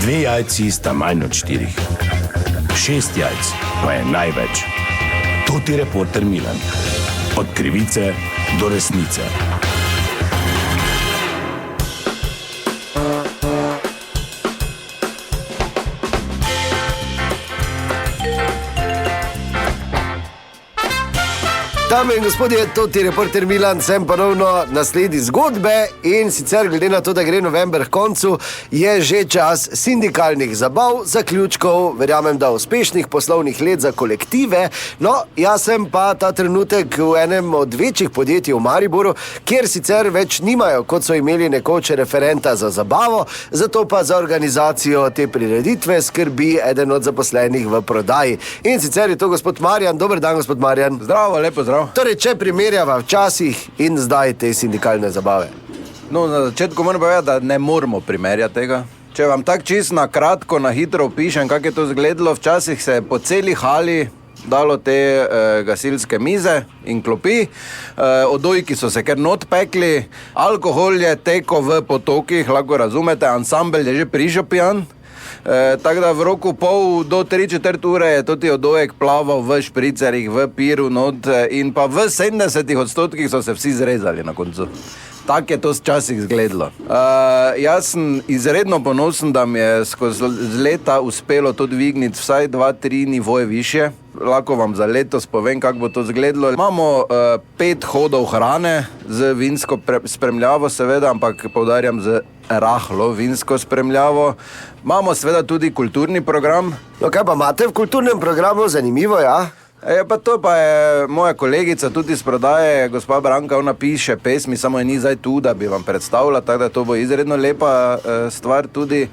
2 jajci sta manj od 4. 6 jajc pa je največ. To ti reporter Milan. Od krivice do resnice. Dame in gospodje, to ti reporter Milan, sem ponovno nasledi zgodbe in sicer glede na to, da gre november k koncu, je že čas sindikalnih zabav, zaključkov, verjamem, da uspešnih poslovnih let za kolektive. No, jaz sem pa ta trenutek v enem od večjih podjetij v Mariboru, kjer sicer več nimajo, kot so imeli nekoč referenta za zabavo, zato pa za organizacijo te prireditve skrbi eden od zaposlenih v prodaji. In sicer je to gospod Marjan. Dober dan, gospod Marjan. Zdravo, lepo zdravo. Torej, če primerjava včasih in zdaj te sindikalne zabave. No, na začetku moram povedati, da ne moramo primerjati tega. Če vam tak čisto na kratko, na hitro opišem, kako je to izgledalo, včasih se je po celi hali dalo te gasilske mize in klopi, odojki so se kar not pekli, alkohol je tekel v potokih, lahko razumete, ansambel je že prišel pijan. Tako da v roku pol do 3/4 ure je tudi odojek plaval v špricerih, v piru not in pa v 70% so se vsi zrezali na koncu. Tako je to včasih izgledalo. Jaz sem izredno ponosen, da mi je skozi leta uspelo to dvigniti vsaj 2-3 nivoje više. Lahko vam za letos povem, kako bo to izgledalo. Imamo 5 hodov hrane z vinsko spremljavo, seveda, ampak poudarjam z rahlo vinsko spremljavo. Imamo seveda tudi kulturni program. No, kaj pa imate v kulturnem programu? Zanimivo, ja? Pa to pa je moja kolegica tudi iz prodaje, gospa Branka, ona piše pesmi, samo je ni zdaj tu, da bi vam predstavila, tako da to bo izredno lepa stvar tudi.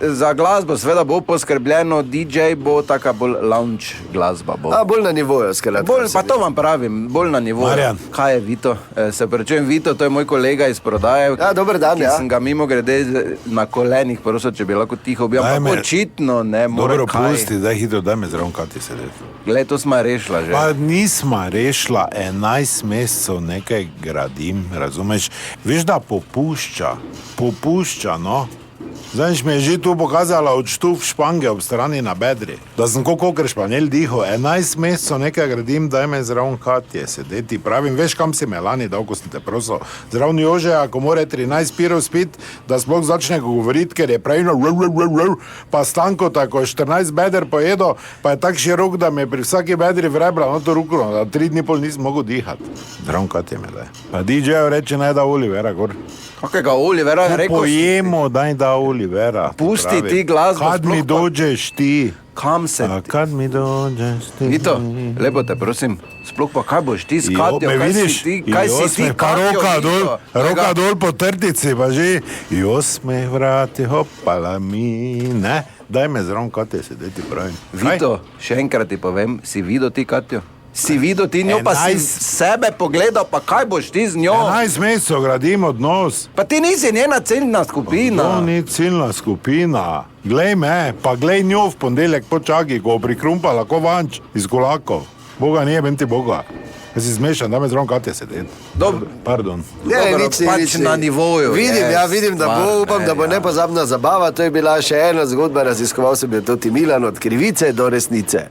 Za glasbo seveda bo poskrbljeno, DJ bo taka bolj lounge glasba bo. Bolj na nivoju, skratka. Pa to vam pravim, bolj na nivoju. Marjan. Kaj je Vito? Se prečujem, Vito, to je moj kolega iz prodaje. Dober dan, ja. Ki sem ga mimo grede na kolenih prosil, če bi lahko tiho bil, ampak očitno ne more dobro, kaj. pusti, zdaj hitro, daj me zraven kati sedeti. Glej, to smo rešila že. Pa nisma rešila, 11 mesecev nekaj gradim, razumeš? Veš, da popušča, no? Zdaj mi je že tu pokazala odštuf špange ob strani na bedri, da sem kokr španjel diho, 11 mesecev nekaj gradim, daj me zraven Katje sedeti. Pravim, veš, kam si me lani dal, ko sem te prosil? Zraven Jožeja, ko more 13 pirov spit, da sploh začne govoriti, ker je pravino pa Stanko tako 14 beder pojedo, pa je tak širok, da me pri vsaki bedri vrebla na to ruko, da 3 dni pol nisem mogel dihati. Zraven Katje me daj. Pa DJ-ju reče, naj da Olivera gor. Kakega Olivera? Pojemo, daj da Olivera. Pusti ti glasbo. Kad mi dođeš ti? Kam se? Kad mi dođeš ti? Vito, lepo te prosim, sploh pa kaj boš ti s Katjo, kaj si ti, pa roka dol po trtici, pa že i osmeh vrati, hopala mi, ne? Daj me zraven Katje sedeti, pravim. Vito, še enkrat ti povem, si videl ti Katjo? Si videl ti njo, pa si sebe pogledal, pa kaj boš ti z njo? 11 mesecev gradim odnos. Pa ti nisi njena ciljna skupina. To ni ciljna skupina. Glej me, pa glej njo v ponedeljek po Čagi, ko prikrumpala ko vanč iz Kulakov. Boga nije, ben ti Boga. Jaz si zmešan, da me zraven Katje sedeti. Dobro. Pardon. Pač na nivoju. Vidim, da bo, upam, da bo nepozabna zabava. To je bila še ena zgodba, raziskoval sem jo tudi Milan, od krivice do resnice.